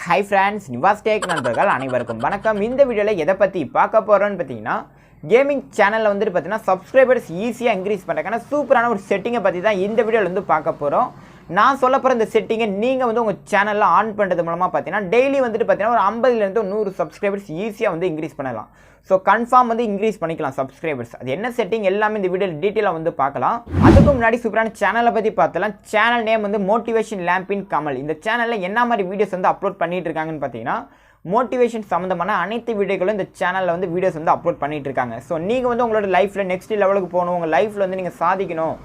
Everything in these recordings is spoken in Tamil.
Hi friends, Nivas நண்பர்கள் அனைவருக்கும் வணக்கம். இந்த வீடியோல எதை பத்தி பார்க்க போறோம்னு பாத்தீங்கன்னா கேமிங் சேனல்ல வந்து பாத்தீங்கன்னா சப்ஸ்கிரைபர்ஸ் ஈஸியா இன்கிரீஸ் பண்றதுக்கான சூப்பரான ஒரு செட்டிங்கை பத்தி தான் இந்த வீடியோல வந்து பார்க்க போறோம். நான் சொல்ல போற இந்த செட்டிங்கை நீங்க வந்து உங்க சேனல்ல ஆன் பண்றது மூலமா பாத்தீங்கன்னா டெய்லி வந்து பாத்தீங்கன்னா ஒரு 50 ல இருந்து 100 சப்ஸ்கிரைபர்ஸ் ஈஸியா வந்து இன்கிரீஸ் பண்ணலாம். ஸோ கன்ஃபார்ம் வந்து இன்க்ரீஸ் பண்ணிக்கலாம் சப்ஸ்கிரைபர்ஸ். அது என்ன செட்டிங் எல்லாமே இந்த வீடியோ டீட்டெயிலாக வந்து பார்க்கலாம். அதுக்கு முன்னாடி சூப்பரான சேனலை பற்றி பார்த்தலாம். சேனல் நேம் வந்து மோட்டிவேஷன் லேம்பின் கமல். இந்த சேனலில் என்ன மாதிரி வீடியோஸ் வந்து அப்லோட் பண்ணிட்டு இருக்காங்கன்னு பார்த்தீங்கன்னா மோட்டிவேஷன் சம்மந்தமான அனைத்து வீடியோக்களும் இந்த சேனலில் வந்து வீடியோஸ் வந்து அப்லோட் பண்ணிட்டு இருக்காங்க. ஸோ நீங்கள் வந்து உங்களோட லைஃப்பில் நெக்ஸ்ட் லெவலுக்கு போகணும், உங்கள் லைஃப்பில் வந்து நீங்கள் சாதிக்கணும்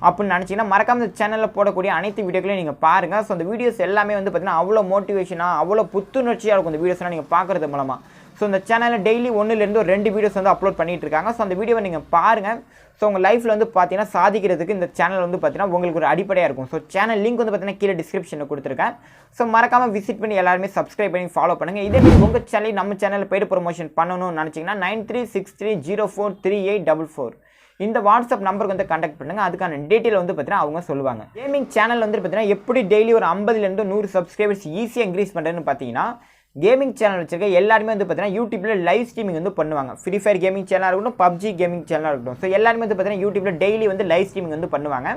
அப்படின்னு நினச்சிங்கன்னா மறக்காம இந்த சேனலில் போடக்கூடிய அனைத்து வீடியோக்களையும் நீங்கள் பாருங்கள். ஸோ அந்த வீடியோஸ் எல்லாமே வந்து பார்த்தீங்கன்னா அவ்வளோ மோட்டிவேஷனாக அவ்வளோ புத்துணர்ச்சியாக இருக்கும் இந்த வீடியோஸ்லாம் நீங்கள் பார்க்குறது மூலமாக. ஸோ இந்த சேனலில் டெய்லி 1 or 2 வீடியோஸ் வந்து அப்லோட் பண்ணிட்டு இருக்காங்க. ஸோ அந்த வீடியோவை நீங்கள் பாருங்கள். ஸோ உங்கள் லைஃப்பில் வந்து பார்த்தீங்கன்னா சாதிக்கிறதுக்கு இந்த சேனல் வந்து பார்த்தீங்கன்னா உங்களுக்கு ஒரு அடிப்படையாக இருக்கும். ஸோ சேனல் லிங்க் வந்து பார்த்தீங்கன்னா கீழே டிஸ்கிரிப்ஷனில் கொடுத்துருக்கேன். ஸோ மறக்காமல் விசிட் பண்ணி எல்லாருமே சப்ஸ்கிரைப் பண்ணி ஃபாலோ பண்ணுங்கள். இதே மாதிரி உங்கள் சேனல் நம்ம சேனலில் போய்ட்டு ப்ரொமோஷன் பண்ணணும்னு நினச்சிங்கன்னா 9363043844 இந்த வாட்ஸ்அப் நம்பருக்கு வந்து கான்டாக்ட் பண்ணுங்க. அதுக்கான டீட்டெயில் வந்து பார்த்தீங்கன்னா அவங்க சொல்லுவாங்க. கேமிங் சேனல் வந்து பார்த்தீங்கன்னா எப்படி டெய்லி ஒரு 50 ல இருந்து 100 சப்ஸ்கிரைபர்ஸ் ஈஸியாக இன்க்ரீஸ் பண்ணுறதுன்னு பார்த்தீங்கன்னா கேமிங் சேனல் வச்சிருக்க எல்லாருமே வந்து பார்த்தீங்கன்னா யூடியூப்ல லைவ் ஸ்ட்ரீமிங் வந்து பண்ணுவாங்க. ஃப்ரீ ஃபயர் கேமிங் சேனலாக இருக்கட்டும், பப்ஜி கேமிங் சேனலாக இருக்கட்டும். ஸோ எல்லாருமே வந்து பார்த்தீங்கன்னா யூடியூப்ல டெய்லி வந்து லைவ் ஸ்ட்ரீமிங் வந்து பண்ணுவாங்க.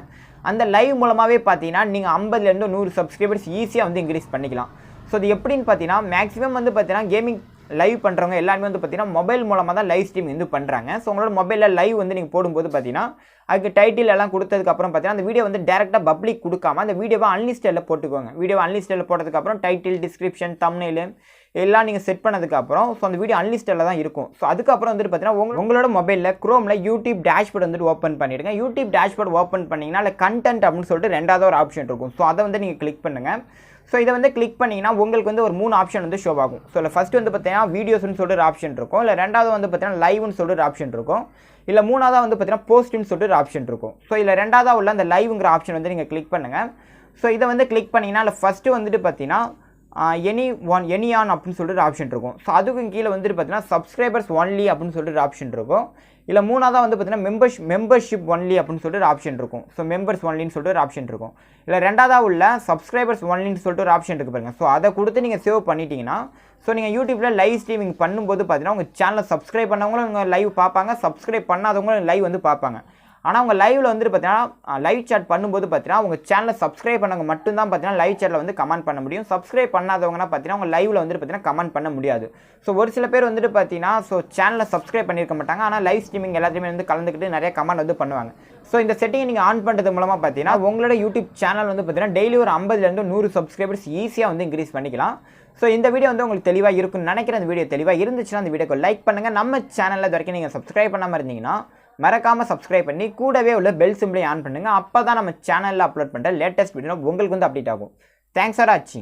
அந்த லைவ் மூலமாகவே பார்த்தீங்கன்னா நீங்கள் 50 ல இருந்து 100 சப்ஸ்கிரைபர்ஸ் ஈஸியாக வந்து இன்க்ரீஸ் பண்ணிக்கலாம். ஸோ அது எப்படின்னு பார்த்தீங்கன்னா மேக்ஸிமம் வந்து பார்த்தீங்கன்னா கேமிங் லைவ் பண்ணுறவங்க எல்லாருமே வந்து பார்த்தீங்கன்னா மொபைல் மூலமாக தான் லைவ் ஸ்ட்ரீம் வந்து பண்ணுறாங்க. ஸோ உங்களோட மொபைலில் லைவ் வந்து நீங்கள் போடும்போது பார்த்தீங்கன்னா அதுக்கு டைட்டில் எல்லாம் கொடுத்ததுக்கப்புறம் பார்த்தீங்கன்னா அந்த வீடியோ வந்து டேரெக்டாக பப்ளிக் கொடுக்காம அந்த வீடியோவை அன்லிஸ்டடில் போட்டுக்கோங்க. வீடியோவை அன்லிஸ்டடில் போட்டதுக்கப்புறம் டைட்டில், டிஸ்கிரிப்ஷன், தம்ப்நெயில் எல்லாம் நீங்கள் செட் பண்ணதுக்கப்புறம் ஸோ அந்த வீடியோ அன்லிஸ்டடில் தான் இருக்கும். ஸோ அதுக்கப்புறம் வந்துட்டு பார்த்தீங்கன்னா உங்களோட மொபைலில் குரோமில் யூடியூப் டேஷ்போர்ட் வந்துட்டு ஓப்பன் பண்ணிவிடுங்க. யூடியூப் டேஷ்போர்ட் ஓப்பன் பண்ணிங்கன்னா அதில் கண்டென்ட் அப்படின்னு சொல்லிட்டு ரெண்டாவது ஒரு ஆப்ஷன் இருக்கும். ஸோ அதை வந்து நீங்கள் கிளிக் பண்ணுங்கள். ஸோ இதை வந்து கிளிக் பண்ணிங்கன்னா உங்களுக்கு வந்து ஒரு 3 ஆப்ஷன் வந்து ஷோ ஆகும். ஸோ இல்லை ஃபஸ்ட்டு வந்து பார்த்தீங்கன்னா வீடியோஸ்னு சொல்லிட்டு ஒரு ஆப்ஷன் இருக்கும், இல்லை ரெண்டாவது வந்து பார்த்தீங்கன்னா லைவ்னு சொல்லிட்டு ஒரு ஆப்ஷன் இருக்கும், இல்லை மூணாவதாக வந்து பார்த்தீங்கன்னா போஸ்ட்னு சொல்லிட்டு ஒரு ஆப்ஷன் இருக்கும். ஸோ இல்லை ரெண்டாவதாக உள்ள அந்த லைவ்ங்கிற ஆப்ஷன் வந்து நீங்கள் கிளிக் பண்ணுங்கள். ஸோ இதை வந்து கிளிக் பண்ணிங்கன்னா இல்லை ஃபஸ்ட்டு வந்துட்டு பார்த்தீங்கன்னா எனி ஆன் அப்படின்னு சொல்லிட்டு ஒரு ஆப்ஷன் இருக்கும். ஸோ அதுக்கும் கீழே வந்துட்டு பார்த்தீங்கன்னா சப்ஸ்கிரைபர்ஸ் ஒன்லி அப்படின்னு சொல்லிட்டு ஒரு ஆப்ஷன் இருக்கும், இல்லை மூணாவதாக வந்து பார்த்தீங்கன்னா மெம்பர்ஷிப் ஒன்லி அப்படின்னு சொல்லிட்டு ஒரு ஆப்ஷன் இருக்கும். ஸோ மெம்பர்ஸ் ஒன்லின்னு சொல்லிட்டு ஒரு ஆப்ஷன் இருக்கும், இல்லை ரெண்டாவதாக உள்ள சப்ஸ்கிரைபர்ஸ் ஒன்லின்னு சொல்லிட்டு ஒரு ஆப்ஷன் இருக்குது பாருங்கள். ஸோ அதை கொடுத்து நீங்கள் சேவ் பண்ணிட்டீங்கன்னா ஸோ நீங்கள் யூடியூப்பில் லைவ் ஸ்ட்ரீமிங் பண்ணும்போது பார்த்தீங்கன்னா உங்கள் சேனலை சப்ஸ்கிரைப் பண்ணவங்களும் உங்கள் லைவ் பார்ப்பாங்க, சப்ஸ்கிரைப் பண்ணாதவங்களும் லைவ் வந்து பார்ப்பாங்க. ஆனால் உங்கள் லைவில் வந்துட்டு பார்த்தீங்கன்னா லைவ் சாட் பண்ணும்போது பார்த்தீங்கன்னா உங்கள் சேனலை சப்ஸ்கிரைப் பண்ணவங்க மட்டும்தான் பார்த்தீங்கன்னா லைவ் சாட்டில் வந்து கமெண்ட் பண்ண முடியும். சப்ஸ்கிரைப் பண்ணாதவங்கன்னா பார்த்தீங்கன்னா உங்கள் லைவில் வந்துட்டு பார்த்தீங்கன்னா கமெண்ட் பண்ண முடியாது. ஸோ ஒரு சில பேர் வந்துட்டு பார்த்தீங்கன்னா ஸோ சேனலை சப்ஸ்கிரைப் பண்ணியிருக்க மாட்டாங்க, ஆனால் லைவ் ஸ்ட்ரீமிங் எல்லாத்தையுமே வந்து கலந்துக்கிட்டு நிறைய கமெண்ட் வந்து பண்ணுவாங்க. ஸோ இந்த செட்டிங்கை நீங்கள் ஆன் பண்ணுறது மூலமாக பார்த்தீங்கன்னா உங்களோட யூடியூப் சேனல் வந்து பார்த்தீங்கன்னா டெய்லி ஒரு 50 ல இருந்து 100 சப்ஸ்கிரைபர்ஸ் ஈஸியாக வந்து இன்க்ரீஸ் பண்ணிக்கலாம். ஸோ இந்த வீடியோ வந்து உங்களுக்கு தெளிவாக இருக்குன்னு நினைக்கிறேன். இந்த வீடியோ தெளிவாக இருந்துச்சுன்னா அந்த வீடியோக்கு லைக் பண்ணுங்கள். நம்ம சேனலில் இது வரைக்கும் நீங்கள் சப்ஸ்கிரைப் பண்ணாமல் இருந்தீங்கன்னா மறக்காமல் சப்ஸ்கிரைப் பண்ணி கூடவே உள்ள பெல் சிம்பிளை ஆன் பண்ணுங்கள். அப்போ தான் நம்ம சேனலில் அப்லோட் பண்ணுற லேட்டஸ்ட் வீடியோ உங்களுக்கு வந்து அப்டேட் ஆகும். தேங்க்ஸ் ஃபார் வாட்சிங்.